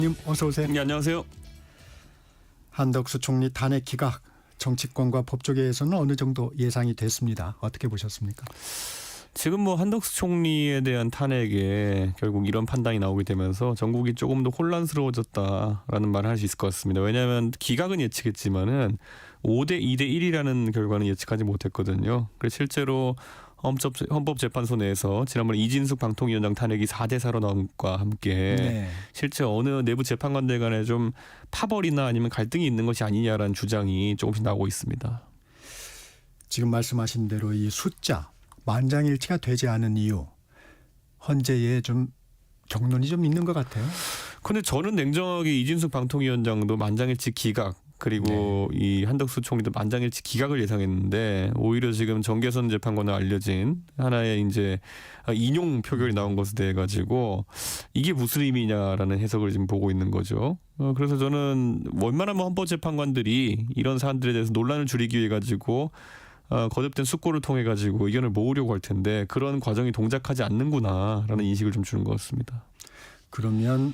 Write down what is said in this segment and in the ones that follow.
님 어서 오세요. 네, 안녕하세요. 한덕수 총리 탄핵 기각 정치권과 법조계에서는 어느 정도 예상이 됐습니다. 어떻게 보셨습니까? 지금 한덕수 총리에 대한 탄핵에 결국 이런 판단이 나오게 되면서 전국이 조금 더 혼란스러워졌다라는 말을 할 수 있을 것 같습니다. 왜냐하면 기각은 예측했지만은 5대 2대 1이라는 결과는 예측하지 못했거든요. 그래서 실제로 헌법재판소 내에서 지난번 이진숙 방통위원장 탄핵이 4대 4로 나온 것과 함께 실제 어느 내부 재판관들 간에 좀 파벌이나 아니면 갈등이 있는 것이 아니냐라는 주장이 조금씩 나오고 있습니다. 지금 말씀하신 대로 이 숫자 만장일치가 되지 않은 이유 헌재에 좀 경론이 좀 있는 것 같아요. 근데 저는 냉정하게 이진숙 방통위원장도 만장일치 기각 그리고 이 한덕수 총리도 만장일치 기각을 예상했는데 오히려 지금 정계선 재판관으로 알려진 하나의 이제 인용 표결이 나온 것에 대해 가지고 이게 무슨 의미냐라는 해석을 지금 보고 있는 거죠. 그래서 저는 웬만하면 헌법재판관들이 이런 사안들에 대해서 논란을 줄이기 위해 가지고 거듭된 숙고를 통해 가지고 의견을 모으려고 할 텐데 그런 과정이 동작하지 않는구나라는 인식을 좀 주는 것 같습니다. 그러면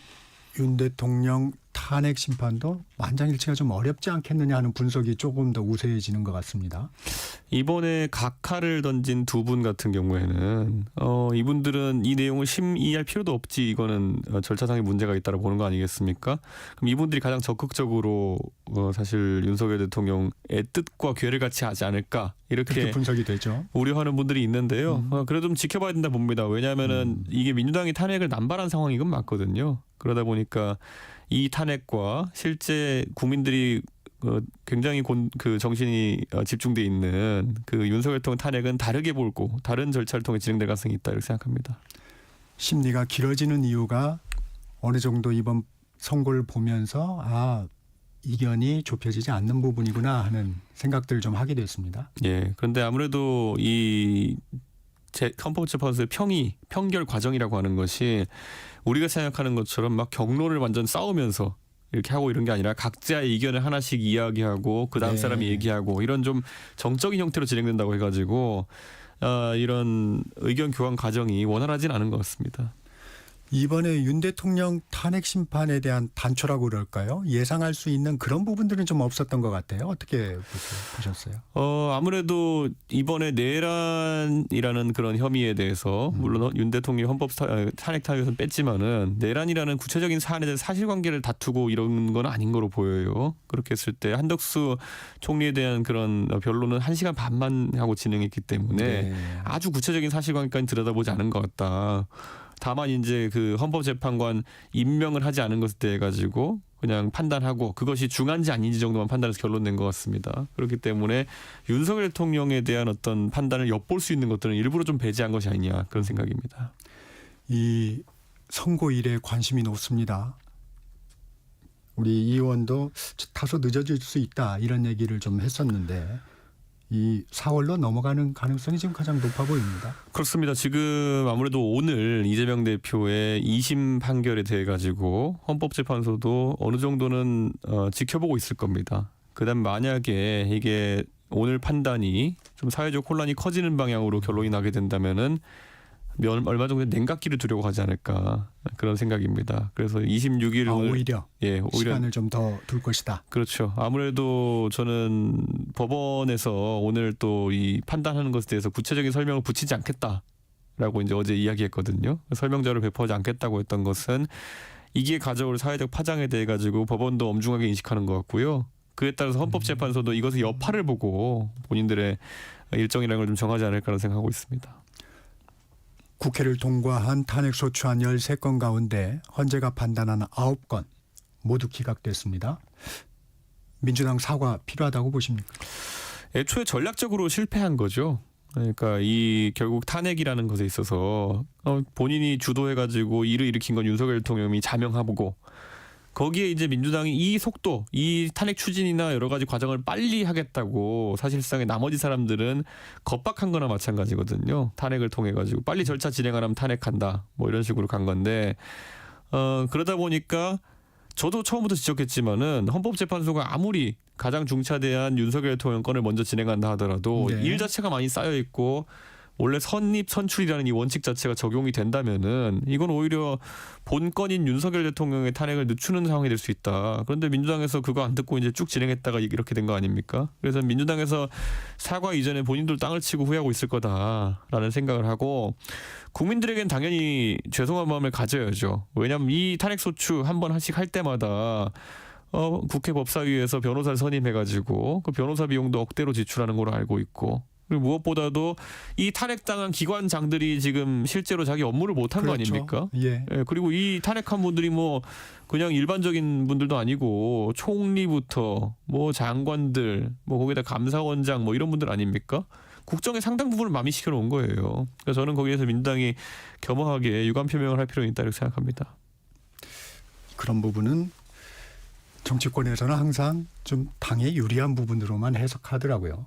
윤 대통령 탄핵 심판도 만장일치가 좀 어렵지 않겠느냐 하는 분석이 조금 더 우세해지는 것 같습니다. 이번에 각하를 던진 두 분 같은 경우에는 이분들은 이 내용을 심의할 필요도 없지 이거는 절차상의 문제가 있다고 보는 거 아니겠습니까? 그럼 이분들이 가장 적극적으로 사실 윤석열 대통령의 뜻과 궤를 같이 하지 않을까 이렇게 분석이 되죠. 우려하는 분들이 있는데요. 그래도 좀 지켜봐야 된다 봅니다. 왜냐하면은 이게 민주당이 탄핵을 남발한 상황인 건 맞거든요. 그러다 보니까 이 탄핵과 실제 국민들이 굉장히 그 정신이 집중돼 있는 그 윤석열 대통령 탄핵은 다르게 보고 다른 절차를 통해 진행될 가능성이 있다 이렇게 생각합니다. 심리가 길어지는 이유가 어느 정도 이번 선고를 보면서 이견이 좁혀지지 않는 부분이구나 하는 생각들을 좀 하게 됐습니다. 예. 그런데 아무래도 이 헌법재판소의 평결 과정이라고 하는 것이 우리가 생각하는 것처럼 막 경로를 완전 싸우면서 이렇게 하고 이런 게 아니라 각자의 의견을 하나씩 이야기하고 그 다음 사람이 얘기하고 이런 좀 정적인 형태로 진행된다고 해가지고 이런 의견 교환 과정이 원활하진 않은 것 같습니다. 이번에 윤 대통령 탄핵 심판에 대한 단초라고 그럴까요? 예상할 수 있는 그런 부분들은 좀 없었던 것 같아요. 어떻게 보셨어요? 아무래도 이번에 내란이라는 그런 혐의에 대해서 물론 윤 대통령이 헌법 탄핵 타격에서는 뺐지만은 내란이라는 구체적인 사안에 대해서 사실관계를 다투고 이런 건 아닌 거로 보여요. 그렇게 했을 때 한덕수 총리에 대한 그런 변론은 1시간 반만 하고 진행했기 때문에 아주 구체적인 사실관계까지 들여다보지 않은 것 같다. 다만 이제 그 헌법재판관 임명을 하지 않은 것에 대해 가지고 그냥 판단하고 그것이 중한지 아닌지 정도만 판단해서 결론낸 것 같습니다. 그렇기 때문에 윤석열 대통령에 대한 어떤 판단을 엿볼 수 있는 것들은 일부러 좀 배제한 것이 아니냐 그런 생각입니다. 이 선고일에 관심이 높습니다. 우리 이 의원도 다소 늦어질 수 있다 이런 얘기를 좀 했었는데 이 4월로 넘어가는 가능성이 지금 가장 높아 보입니다. 그렇습니다. 지금 아무래도 오늘 이재명 대표의 2심 판결에 대해 가지고 헌법재판소도 어느 정도는 지켜보고 있을 겁니다. 그다음 만약에 이게 오늘 판단이 좀 사회적 혼란이 커지는 방향으로 결론이 나게 된다면은 얼마 정도 냉각기를 두려고 하지 않을까 그런 생각입니다. 그래서 26일 오히려 시간을 좀 더 둘 것이다. 그렇죠. 아무래도 저는 법원에서 오늘 또 이 판단하는 것에 대해서 구체적인 설명을 붙이지 않겠다라고 이제 어제 이야기했거든요. 설명자를 배포하지 않겠다고 했던 것은 이게 가져올 사회적 파장에 대해 가지고 법원도 엄중하게 인식하는 것 같고요. 그에 따라서 헌법재판소도 이것의 여파를 보고 본인들의 일정이라는 걸 좀 정하지 않을까라는 생각하고 있습니다. 국회를 통과한 탄핵소추안 13건 가운데 헌재가 판단한 9건 모두 기각됐습니다. 민주당 사과 필요하다고 보십니까? 애초에 전략적으로 실패한 거죠. 그러니까 이 결국 탄핵이라는 것에 있어서 본인이 주도해가지고 이를 일으킨 건 윤석열 대통령이 자명하고 거기에 이제 민주당이 이 속도, 이 탄핵 추진이나 여러 가지 과정을 빨리 하겠다고 사실상의 나머지 사람들은 겁박한 거나 마찬가지거든요. 탄핵을 통해 가지고 빨리 절차 진행 안 하면 탄핵한다. 뭐 이런 식으로 간 건데 그러다 보니까 저도 처음부터 지적했지만은 헌법재판소가 아무리 가장 중차대한 윤석열 대통령 건을 먼저 진행한다 하더라도 일 자체가 많이 쌓여 있고 원래 선입 선출이라는 이 원칙 자체가 적용이 된다면은 이건 오히려 본건인 윤석열 대통령의 탄핵을 늦추는 상황이 될 수 있다. 그런데 민주당에서 그거 안 듣고 이제 쭉 진행했다가 이렇게 된 거 아닙니까? 그래서 민주당에서 사과 이전에 본인들 땅을 치고 후회하고 있을 거다라는 생각을 하고 국민들에겐 당연히 죄송한 마음을 가져야죠. 왜냐하면 이 탄핵 소추 한 번씩 할 때마다 국회 법사위에서 변호사를 선임해가지고 그 변호사 비용도 억대로 지출하는 걸로 알고 있고 그리고 무엇보다도 이 탄핵당한 기관장들이 지금 실제로 자기 업무를 못한 거 그렇죠. 아닙니까? 예. 예, 그리고 이 탄핵한 분들이 뭐 그냥 일반적인 분들도 아니고 총리부터 뭐 장관들 뭐 거기다 감사원장 뭐 이런 분들 아닙니까? 국정의 상당 부분을 마미 시켜놓은 거예요. 그래서 저는 거기에서 민주당이 겸허하게 유감 표명을 할 필요가 있다고 생각합니다. 그런 부분은 정치권에서는 항상 좀 당에 유리한 부분으로만 해석하더라고요.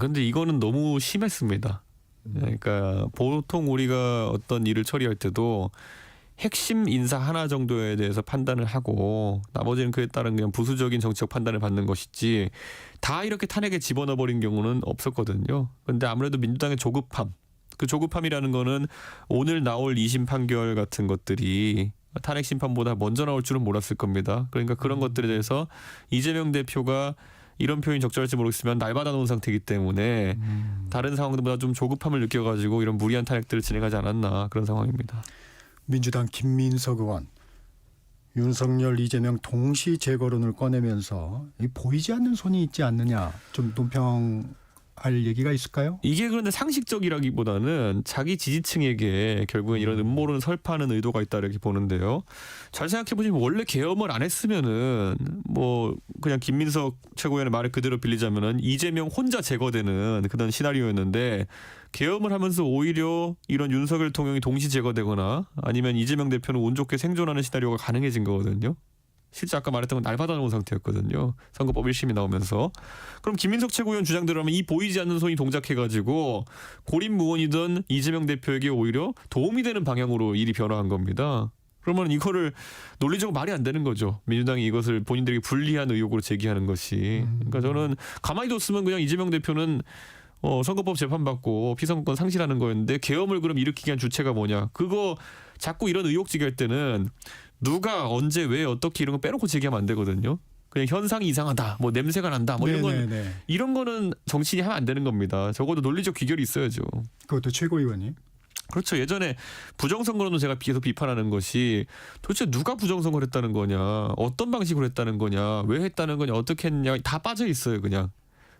근데 이거는 너무 심했습니다. 그러니까 보통 우리가 어떤 일을 처리할 때도 핵심 인사 하나 정도에 대해서 판단을 하고 나머지는 그에 따른 그냥 부수적인 정치적 판단을 받는 것이지 다 이렇게 탄핵에 집어넣어 버린 경우는 없었거든요. 그런데 아무래도 민주당의 조급함, 그 조급함이라는 거는 오늘 나올 2심 판결 같은 것들이 탄핵 심판보다 먼저 나올 줄은 몰랐을 겁니다. 그러니까 그런 것들에 대해서 이재명 대표가 이런 표현이 적절할지 모르겠지만 날받아 놓은 상태이기 때문에 다른 상황들보다 좀 조급함을 느껴가지고 이런 무리한 탄핵들을 진행하지 않았나 그런 상황입니다. 민주당 김민석 의원, 윤석열, 이재명 동시 재거론을 꺼내면서 이 보이지 않는 손이 있지 않느냐 좀 논평할 얘기가 있을까요? 이게 그런데 상식적이라기보다는 자기 지지층에게 결국엔 이런 음모론을 설파하는 의도가 있다 이렇게 보는데요. 잘 생각해보시면 원래 계엄을 안 했으면은 뭐 그냥 김민석 최고위원의 말을 그대로 빌리자면은 이재명 혼자 제거되는 그런 시나리오였는데 계엄을 하면서 오히려 이런 윤석열 대통령이 동시 제거되거나 아니면 이재명 대표는 운 좋게 생존하는 시나리오가 가능해진 거거든요. 실제 아까 말했던 건 날 받아놓은 상태였거든요. 선거법 1심이 나오면서. 그럼 김민석 최고위원 주장대로 하면 이 보이지 않는 손이 동작해가지고 고립무원이던 이재명 대표에게 오히려 도움이 되는 방향으로 일이 변화한 겁니다. 그러면 이거를 논리적으로 말이 안 되는 거죠. 민주당이 이것을 본인들에게 불리한 의혹으로 제기하는 것이. 그러니까 저는 가만히 뒀으면 그냥 이재명 대표는 선거법 재판받고 피선거권 상실하는 거였는데 계엄을 그럼 일으키게 한 주체가 뭐냐. 그거 자꾸 이런 의혹 제기할 때는 누가 언제 왜 어떻게 이런 거 빼놓고 제기하면 안 되거든요. 그냥 현상이 이상하다, 뭐 냄새가 난다, 뭐 이런 건 이런 거는 정치인이 하면 안 되는 겁니다. 적어도 논리적 귀결이 있어야죠. 그것도 최고위원이. 그렇죠. 예전에 부정선거로는 제가 계속 비판하는 것이 도대체 누가 부정선거를 했다는 거냐, 어떤 방식으로 했다는 거냐, 왜 했다는 거냐, 어떻게 했냐 다 빠져 있어요. 그냥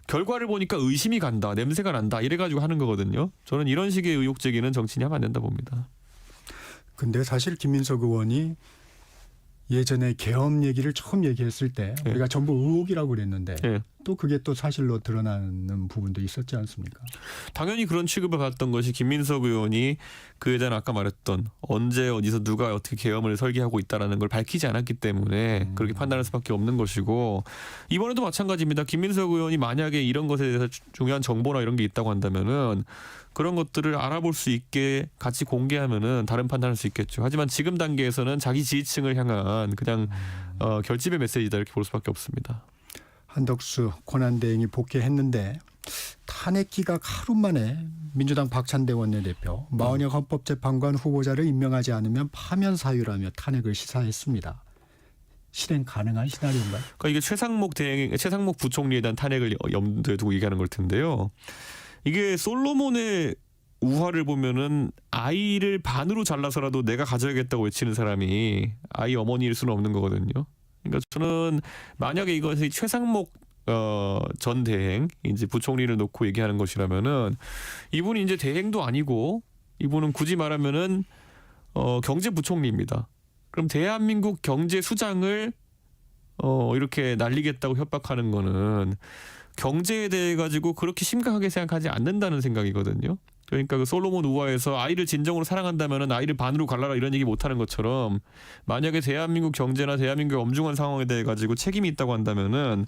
결과를 보니까 의심이 간다, 냄새가 난다 이래가지고 하는 거거든요. 저는 이런 식의 의혹 제기는 정치인이 하면 안 된다 봅니다. 근데 사실 김민석 의원이 예전에 계엄 얘기를 처음 얘기했을 때 우리가 전부 의혹이라고 그랬는데 또 그게 또 사실로 드러나는 부분도 있었지 않습니까? 당연히 그런 취급을 받았던 것이 김민석 의원이 그 예전에 아까 말했던 언제 어디서 누가 어떻게 계엄을 설계하고 있다는 걸 밝히지 않았기 때문에 그렇게 판단할 수밖에 없는 것이고 이번에도 마찬가지입니다. 김민석 의원이 만약에 이런 것에 대해서 중요한 정보나 이런 게 있다고 한다면은 그런 것들을 알아볼 수 있게 같이 공개하면은 다른 판단할 수 있겠죠. 하지만 지금 단계에서는 자기 지지층을 향한 그냥 결집의 메시지다 이렇게 볼 수밖에 없습니다. 한덕수 권한대행이 복귀했는데 탄핵 기각 하루 만에 민주당 박찬대 원내대표 마은혁 헌법재판관 후보자를 임명하지 않으면 파면 사유라며 탄핵을 시사했습니다. 실행 가능한 시나리오인가요? 그러니까 이게 최상목 부총리에 대한 탄핵을 염두에 두고 얘기하는 걸 텐데요. 이게 솔로몬의 우화를 보면은 아이를 반으로 잘라서라도 내가 가져야겠다고 외치는 사람이 아이 어머니일 수는 없는 거거든요. 그러니까 저는 만약에 이것이 최상목 전 대행 이제 부총리를 놓고 얘기하는 것이라면은 이분이 이제 대행도 아니고 이분은 굳이 말하면은 경제부총리입니다. 그럼 대한민국 경제 수장을 이렇게 날리겠다고 협박하는 거는 경제에 대해 가지고 그렇게 심각하게 생각하지 않는다는 생각이거든요. 그러니까 그 솔로몬 우화에서 아이를 진정으로 사랑한다면은 아이를 반으로 갈라라 이런 얘기 못 하는 것처럼 만약에 대한민국 경제나 대한민국의 엄중한 상황에 대해 가지고 책임이 있다고 한다면은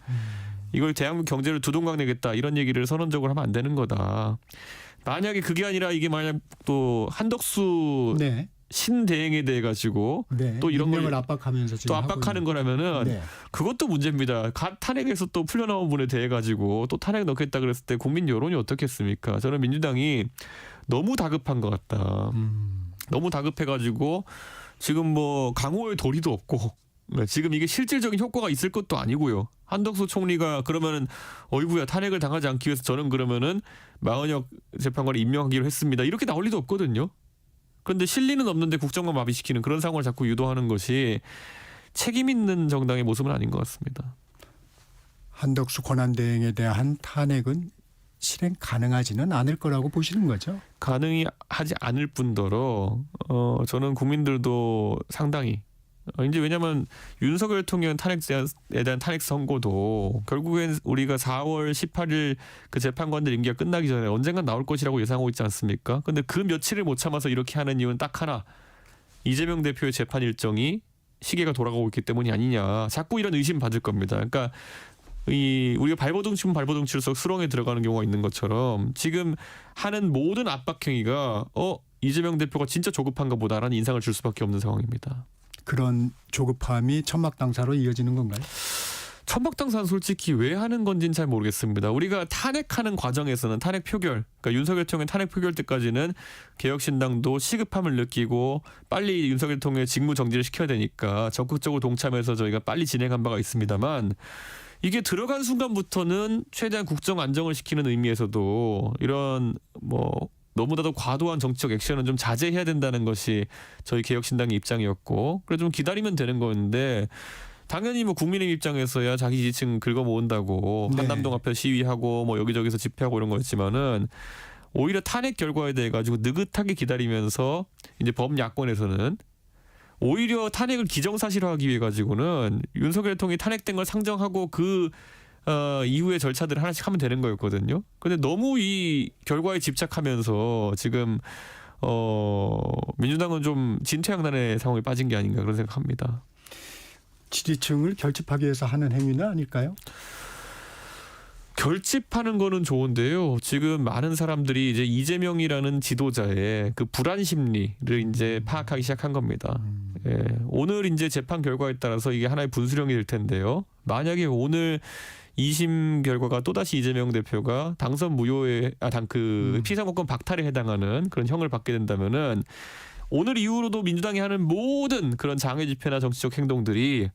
이걸 대한민국 경제를 두동강내겠다 이런 얘기를 선언적으로 하면 안 되는 거다. 만약에 그게 아니라 이게 만약 또 한덕수 신대행에 대해 가지고 네. 또 이런 임명을 걸 압박하면서 지금 또 하고 압박하는 있는. 거라면은 네. 그것도 문제입니다. 탄핵에서 또 풀려나온 분에 대해 가지고 또 탄핵 넣겠다 그랬을 때 국민 여론이 어떻겠습니까? 저는 민주당이 너무 다급한 것 같다. 너무 다급해가지고 지금 뭐 강호의 도리도 없고 지금 이게 실질적인 효과가 있을 것도 아니고요. 한덕수 총리가 그러면은 어이구야 탄핵을 당하지 않기 위해서 저는 그러면은 마은혁 재판관을 임명하기로 했습니다. 이렇게 나올 리도 없거든요. 그런데 실리는 없는데 국정만 마비시키는 그런 상황을 자꾸 유도하는 것이 책임 있는 정당의 모습은 아닌 것 같습니다. 한덕수 권한대행에 대한 탄핵은 실행 가능하지는 않을 거라고 보시는 거죠? 가능이 하지 않을 뿐더러 저는 국민들도 상당히 이제 왜냐하면 윤석열 대통령 탄핵에 대한 탄핵 선고도 결국엔 우리가 4월 18일 그 재판관들 임기가 끝나기 전에 언젠간 나올 것이라고 예상하고 있지 않습니까? 근데 그 며칠을 못 참아서 이렇게 하는 이유는 딱 하나. 이재명 대표의 재판 일정이 시계가 돌아가고 있기 때문이 아니냐. 자꾸 이런 의심 받을 겁니다. 그러니까 우리가 발버둥 치면 발버둥 칠수록 수렁에 들어가는 경우가 있는 것처럼 지금 하는 모든 압박 행위가 이재명 대표가 진짜 조급한가 보다라는 인상을 줄 수밖에 없는 상황입니다. 그런 조급함이 천막당사로 이어지는 건가요? 천막당사는 솔직히 왜 하는 건지는 잘 모르겠습니다. 우리가 탄핵하는 과정에서는 탄핵 표결, 그러니까 윤석열 대통령 탄핵 표결 때까지는 개혁신당도 시급함을 느끼고 빨리 윤석열 대통령의 직무 정지를 시켜야 되니까 적극적으로 동참해서 저희가 빨리 진행한 바가 있습니다만 이게 들어간 순간부터는 최대한 국정 안정을 시키는 의미에서도 이런 뭐 너무나도 과도한 정치적 액션은 좀 자제해야 된다는 것이 저희 개혁신당의 입장이었고 그래 좀 기다리면 되는 건데 당연히 뭐 국민의 입장에서야 자기 지지층 긁어 모은다고 네. 한남동 앞에 시위하고 뭐 여기저기서 집회하고 이런 거였지만은 오히려 탄핵 결과에 대해 가지고 느긋하게 기다리면서 이제 범야권에서는 오히려 탄핵을 기정사실화하기 위해 가지고는 윤석열 대통령이 탄핵된 걸 상정하고 그 이후의 절차들을 하나씩 하면 되는 거였거든요. 근데 너무 이 결과에 집착하면서 지금 민주당은 좀 진퇴양난의 상황에 빠진 게 아닌가 그런 생각합니다. 지지층을 결집하기 위해서 하는 행위는 아닐까요? 결집하는 거는 좋은데요. 지금 많은 사람들이 이제 이재명이라는 지도자의 그 불안 심리를 이제 파악하기 시작한 겁니다. 예, 오늘 이제 재판 결과에 따라서 이게 하나의 분수령이 될 텐데요. 만약에 오늘 2심 결과가 또다시 이재명 대표가 당선 무효에 피선거권 박탈에 해당하는 그런 형을 받게 된다면은 오늘 이후로도 민주당이 하는 모든 그런 장외 집회나 정치적 행동들이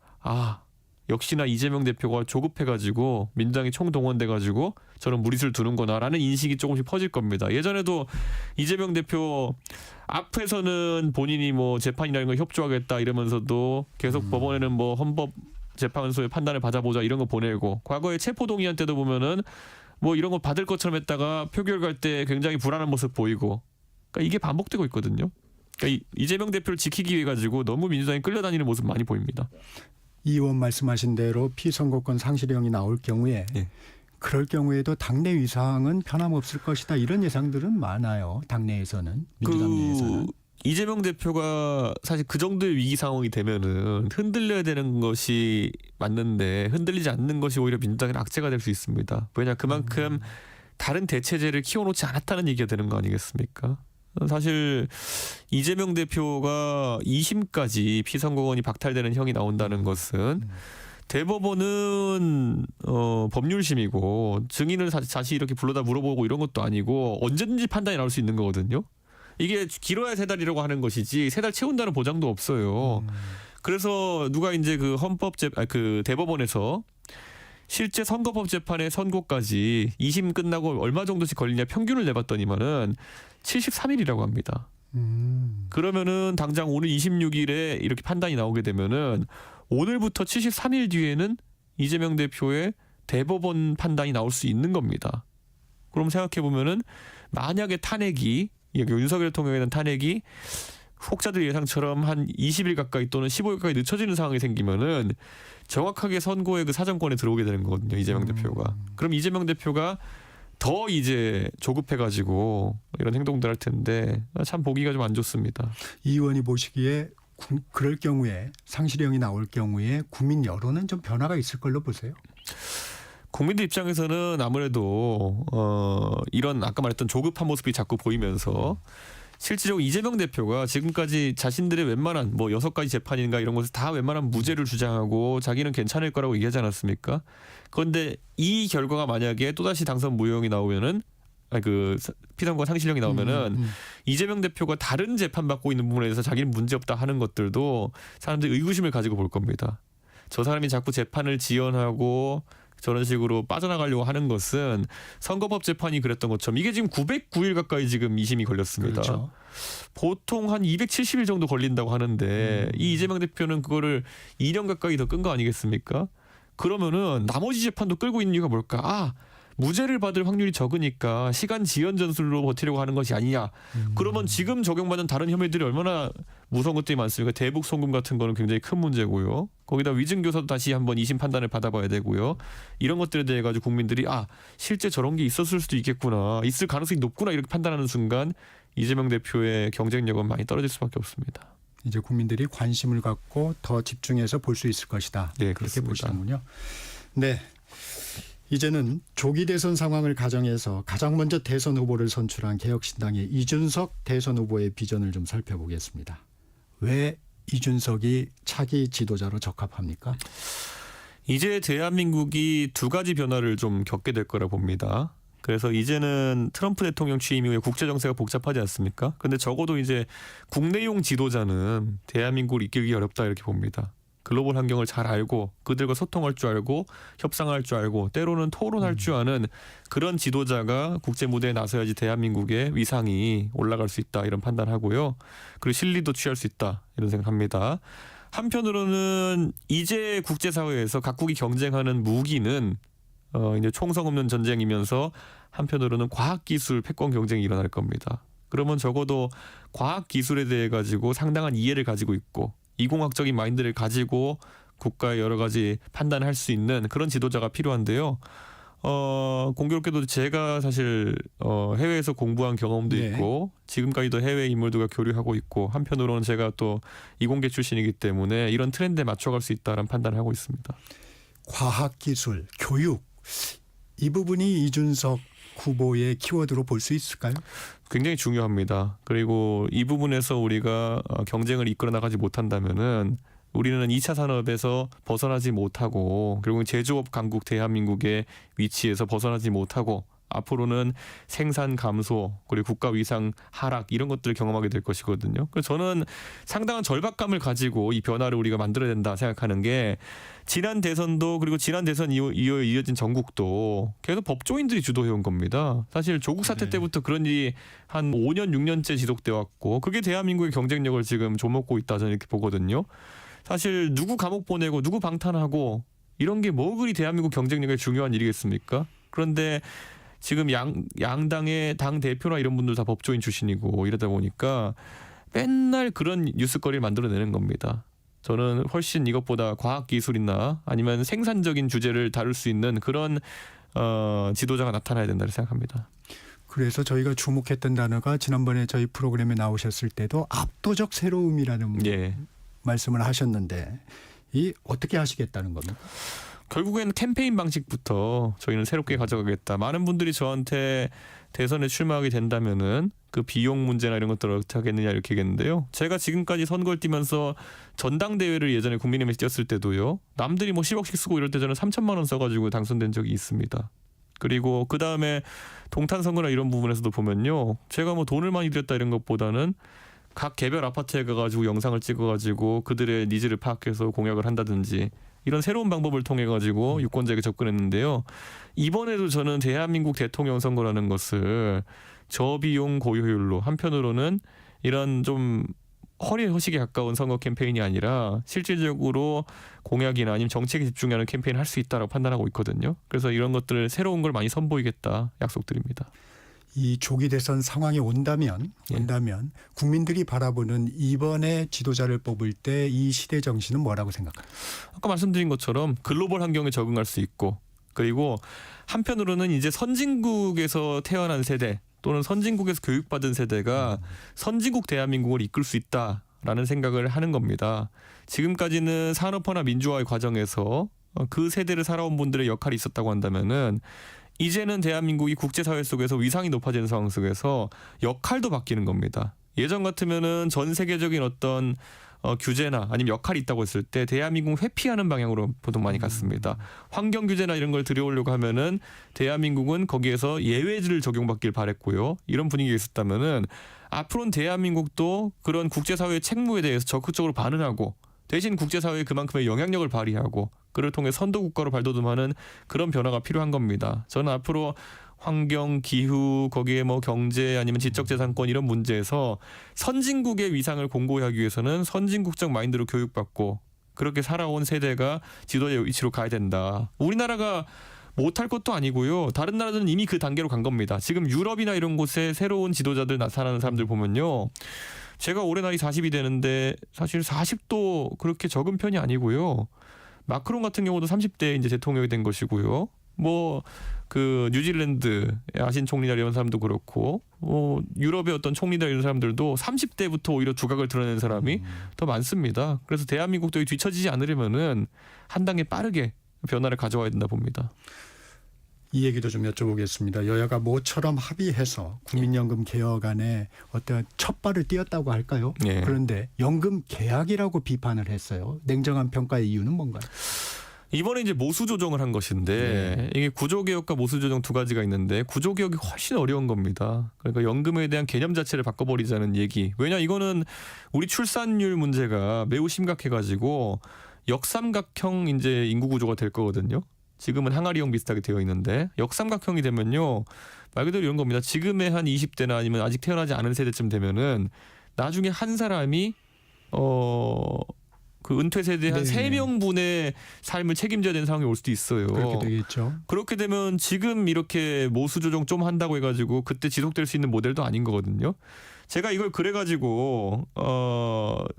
역시나 이재명 대표가 조급해가지고 민주당이 총동원돼가지고 저런 무리수를 두는구나라는 인식이 조금씩 퍼질 겁니다. 예전에도 이재명 대표 앞에서는 본인이 뭐 재판이라는 걸 협조하겠다 이러면서도 계속 법원에는 뭐 헌법재판소의 판단을 받아보자 이런 거 보내고 과거에 체포동의안 때도 보면은 뭐 이런 거 받을 것처럼 했다가 표결 갈 때 굉장히 불안한 모습 보이고 그러니까 이게 반복되고 있거든요. 그러니까 이재명 대표를 지키기 위해 가지고 너무 민주당이 끌려다니는 모습 많이 보입니다. 이 의원 말씀하신 대로 피선거권 상실형이 나올 경우에 네. 그럴 경우에도 당내 위상은 변함없을 것이다 이런 예상들은 많아요. 당내에서는 민주당 내에서는. 이재명 대표가 사실 그 정도의 위기 상황이 되면은 흔들려야 되는 것이 맞는데 흔들리지 않는 것이 오히려 민주당의 악재가 될 수 있습니다. 왜냐 그만큼 다른 대체제를 키워놓지 않았다는 얘기가 되는 거 아니겠습니까? 사실 이재명 대표가 2심까지 피선거권이 박탈되는 형이 나온다는 것은 대법원은 법률심이고 증인을 다시 이렇게 불러다 물어보고 이런 것도 아니고 언제든지 판단이 나올 수 있는 거거든요. 이게 길어야 3달이라고 하는 것이지 3달 채운다는 보장도 없어요. 그래서 누가 이제 그 대법원에서 실제 선거법 재판의 선고까지 2심 끝나고 얼마 정도씩 걸리냐 평균을 내봤더니만은 73일이라고 합니다. 그러면은 당장 오늘 26일에 이렇게 판단이 나오게 되면은 오늘부터 73일 뒤에는 이재명 대표의 대법원 판단이 나올 수 있는 겁니다. 그럼 생각해 보면은 만약에 탄핵이 윤석열 대통령에 대한 탄핵이 혹자들 예상처럼 한 20일 가까이 또는 15일 가까이 늦춰지는 상황이 생기면은 정확하게 선고의 그 사정권에 들어오게 되는 거거든요. 이재명 대표가. 그럼 이재명 대표가 더 이제 조급해가지고 이런 행동들 할 텐데 참 보기가 좀 안 좋습니다. 이 의원이 보시기에 그럴 경우에 상실형이 나올 경우에 국민 여론은 좀 변화가 있을 걸로 보세요? 국민들 입장에서는 아무래도 이런 아까 말했던 조급한 모습이 자꾸 보이면서 실질적으로 이재명 대표가 지금까지 자신들의 웬만한 뭐 6가지 재판인가 이런 것을 다 웬만한 무죄를 주장하고 자기는 괜찮을 거라고 얘기하지 않았습니까? 그런데 이 결과가 만약에 또다시 당선 무효형이 나오면은 그 피선거 상실형이 나오면은 이재명 대표가 다른 재판 받고 있는 부분에 대해서 자기는 문제없다 하는 것들도 사람들이 의구심을 가지고 볼 겁니다. 저 사람이 자꾸 재판을 지연하고 저런 식으로 빠져나가려고 하는 것은 선거법 재판이 그랬던 것처럼 이게 지금 909일 가까이 지금 2심이 걸렸습니다. 그렇죠. 보통 한 270일 정도 걸린다고 하는데 이 이재명 대표는 그거를 2년 가까이 더 끈 거 아니겠습니까? 그러면은 나머지 재판도 끌고 있는 이유가 뭘까? 아, 무죄를 받을 확률이 적으니까 시간 지연 전술로 버티려고 하는 것이 아니냐. 그러면 지금 적용받는 다른 혐의들이 얼마나 무서운 것들이 많습니까? 대북 송금 같은 거는 굉장히 큰 문제고요. 거기다 위증교사도 다시 한번 2심 판단을 받아봐야 되고요. 이런 것들에 대해 가지고 국민들이 아, 실제 저런 게 있었을 수도 있겠구나. 있을 가능성이 높구나 이렇게 판단하는 순간 이재명 대표의 경쟁력은 많이 떨어질 수밖에 없습니다. 이제 국민들이 관심을 갖고 더 집중해서 볼 수 있을 것이다. 네, 그렇게 그렇습니다. 보시는군요. 네. 이제는 조기 대선 상황을 가정해서 가장 먼저 대선 후보를 선출한 개혁신당의 이준석 대선 후보의 비전을 좀 살펴보겠습니다. 왜 이준석이 차기 지도자로 적합합니까? 이제 대한민국이 두 가지 변화를 좀 겪게 될 거라 봅니다. 그래서 이제는 트럼프 대통령 취임 이후에 국제 정세가 복잡하지 않습니까? 근데 적어도 이제 국내용 지도자는 대한민국을 이끌기 어렵다 이렇게 봅니다. 글로벌 환경을 잘 알고 그들과 소통할 줄 알고 협상할 줄 알고 때로는 토론할 줄 아는 그런 지도자가 국제 무대에 나서야지 대한민국의 위상이 올라갈 수 있다 이런 판단하고요. 그리고 실리도 취할 수 있다 이런 생각합니다. 한편으로는 이제 국제사회에서 각국이 경쟁하는 무기는 이제 총성 없는 전쟁이면서 한편으로는 과학기술 패권 경쟁이 일어날 겁니다. 그러면 적어도 과학기술에 대해 가지고 상당한 이해를 가지고 있고 이공학적인 마인드를 가지고 국가의 여러 가지 판단을 할 수 있는 그런 지도자가 필요한데요. 공교롭게도 제가 사실 해외에서 공부한 경험도 네. 있고 지금까지도 해외 인물들과 교류하고 있고 한편으로는 제가 또 이공계 출신이기 때문에 이런 트렌드에 맞춰갈 수 있다는 판단을 하고 있습니다. 과학기술, 교육 이 부분이 이준석 후보의 키워드로 볼 수 있을까요? 굉장히 중요합니다. 그리고 이 부분에서 우리가 경쟁을 이끌어 나가지 못한다면은 우리는 2차 산업에서 벗어나지 못하고 결국 제조업 강국 대한민국의 위치에서 벗어나지 못하고 앞으로는 생산 감소 그리고 국가 위상 하락 이런 것들을 경험하게 될 것이거든요. 그래서 저는 상당한 절박감을 가지고 이 변화를 우리가 만들어야 된다 생각하는 게 지난 대선도 그리고 지난 대선 이어진 전국도 계속 법조인들이 주도해온 겁니다. 사실 조국 사태 네. 때부터 그런 일이 한 5년 6년째 지속돼 왔고 그게 대한민국의 경쟁력을 지금 좀먹고 있다 저는 이렇게 보거든요. 사실 누구 감옥 보내고 누구 방탄하고 이런 게 뭐 그리 대한민국 경쟁력에 중요한 일이겠습니까? 그런데 지금 양당의 당 대표나 이런 분들 다 법조인 출신이고 이러다 보니까 맨날 그런 뉴스거리를 만들어내는 겁니다. 저는 훨씬 이것보다 과학기술이나 아니면 생산적인 주제를 다룰 수 있는 그런 지도자가 나타나야 된다고 생각합니다. 그래서 저희가 주목했던 단어가 지난번에 저희 프로그램에 나오셨을 때도 압도적 새로움이라는 예. 말씀을 하셨는데 이 어떻게 하시겠다는 겁니까? 결국에는 캠페인 방식부터 저희는 새롭게 가져가겠다. 많은 분들이 저한테 대선에 출마하게 된다면은 그 비용 문제나 이런 것들을 어떻게 하겠느냐 이렇게 하겠는데요. 제가 지금까지 선거를 뛰면서 전당대회를 예전에 국민의힘에서 뛰었을 때도요. 남들이 뭐 10억씩 쓰고 이럴 때 저는 3천만 원 써가지고 당선된 적이 있습니다. 그리고 그 다음에 동탄 선거나 이런 부분에서도 보면요. 제가 뭐 돈을 많이 들였다 이런 것보다는 각 개별 아파트에 가가지고 영상을 찍어가지고 그들의 니즈를 파악해서 공약을 한다든지 이런 새로운 방법을 통해 가지고 유권자에게 접근했는데요. 이번에도 저는 대한민국 대통령 선거라는 것을 저비용 고효율로 한편으로는 이런 좀 허리허식에 가까운 선거 캠페인이 아니라 실질적으로 공약이나 아니면 정책에 집중하는 캠페인을 할 수 있다고 판단하고 있거든요. 그래서 이런 것들을 새로운 걸 많이 선보이겠다 약속드립니다. 이 조기 대선 상황이 온다면 국민들이 바라보는 이번에 지도자를 뽑을 때 이 시대 정신은 뭐라고 생각합니까? 아까 말씀드린 것처럼 글로벌 환경에 적응할 수 있고 그리고 한편으로는 이제 선진국에서 태어난 세대 또는 선진국에서 교육받은 세대가 선진국 대한민국을 이끌 수 있다라는 생각을 하는 겁니다. 지금까지는 산업화나 민주화의 과정에서 그 세대를 살아온 분들의 역할이 있었다고 한다면은 이제는 대한민국이 국제사회 속에서 위상이 높아지는 상황 속에서 역할도 바뀌는 겁니다. 예전 같으면은 전 세계적인 어떤 규제나 아니면 역할이 있다고 했을 때 대한민국 회피하는 방향으로 보통 많이 갔습니다. 환경 규제나 이런 걸 들여오려고 하면은 대한민국은 거기에서 예외를 적용받길 바랬고요. 이런 분위기가 있었다면은 앞으로는 대한민국도 그런 국제사회의 책무에 대해서 적극적으로 반응하고 대신 국제사회에 그만큼의 영향력을 발휘하고 그를 통해 선도국가로 발돋움하는 그런 변화가 필요한 겁니다. 저는 앞으로 환경, 기후, 거기에 뭐 경제 아니면 지적재산권 이런 문제에서 선진국의 위상을 공고히 하기 위해서는 선진국적 마인드로 교육받고 그렇게 살아온 세대가 지도자의 위치로 가야 된다. 우리나라가 못할 것도 아니고요. 다른 나라들은 이미 그 단계로 간 겁니다. 지금 유럽이나 이런 곳에 새로운 지도자들 나타나는 사람들 보면요. 제가 올해 나이 40이 되는데 사실 40도 그렇게 적은 편이 아니고요. 마크롱 같은 경우도 30대에 이제 대통령이 된 것이고요. 뭐 그 뉴질랜드 야신 총리나 이런 사람도 그렇고 유럽의 어떤 총리나 이런 사람들도 30대부터 오히려 두각을 드러내는 사람이 더 많습니다. 그래서 대한민국도 이 뒤처지지 않으려면은 한 단계 빠르게 변화를 가져와야 된다 봅니다. 이 얘기도 좀 여쭤보겠습니다. 여야가 모처럼 합의해서 국민연금 개혁안에 어떤 첫 발을 띄었다고 할까요? 예. 그런데 연금 계약이라고 비판을 했어요. 냉정한 평가의 이유는 뭔가요? 이번에 이제 모수 조정을 한 것인데 이게 구조 개혁과 모수 조정 두 가지가 있는데 구조 개혁이 훨씬 어려운 겁니다. 그러니까 연금에 대한 개념 자체를 바꿔버리자는 얘기. 왜냐 이거는 우리 출산율 문제가 매우 심각해가지고 역삼각형 이제 인구 구조가 될 거거든요. 지금은 항아리형 비슷하게 되어 있는데 역삼각형이 되면요 말 그대로 이런 겁니다. 지금의 한 20대나 아니면 아직 태어나지 않은 세대쯤 되면은 나중에 한 사람이 그 은퇴 세대 한 네. 3명분의 삶을 책임져야 되는 상황이 올 수도 있어요. 그렇게 되겠죠. 그렇게 되면 지금 이렇게 모수 조정 좀 한다고 해가지고 그때 지속될 수 있는 모델도 아닌 거거든요. 제가 이걸 그래가지고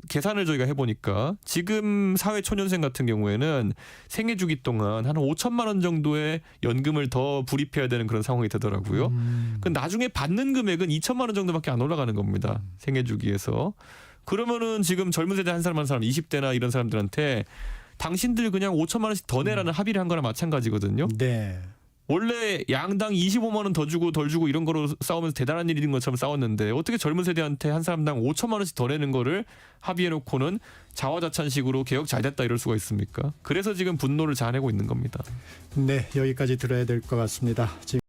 계산을 저희가 해보니까 지금 사회 초년생 같은 경우에는 생애 주기 동안 한 5천만 원 정도의 연금을 더 불입해야 되는 그런 상황이 되더라고요. 그 나중에 받는 금액은 2천만 원 정도밖에 안 올라가는 겁니다. 생애 주기에서. 그러면은 지금 젊은 세대 한 사람 20대나 이런 사람들한테 당신들 그냥 5천만 원씩 더 내라는 합의를 한 거나 마찬가지거든요. 네. 원래 양당 25만 원 더 주고 덜 주고 이런 거로 싸우면서 대단한 일인 것처럼 싸웠는데 어떻게 젊은 세대한테 한 사람당 5천만 원씩 더 내는 거를 합의해놓고는 자화자찬식으로 개혁 잘 됐다 이럴 수가 있습니까? 그래서 지금 분노를 자아내고 있는 겁니다. 네, 여기까지 들어야 될 것 같습니다. 지금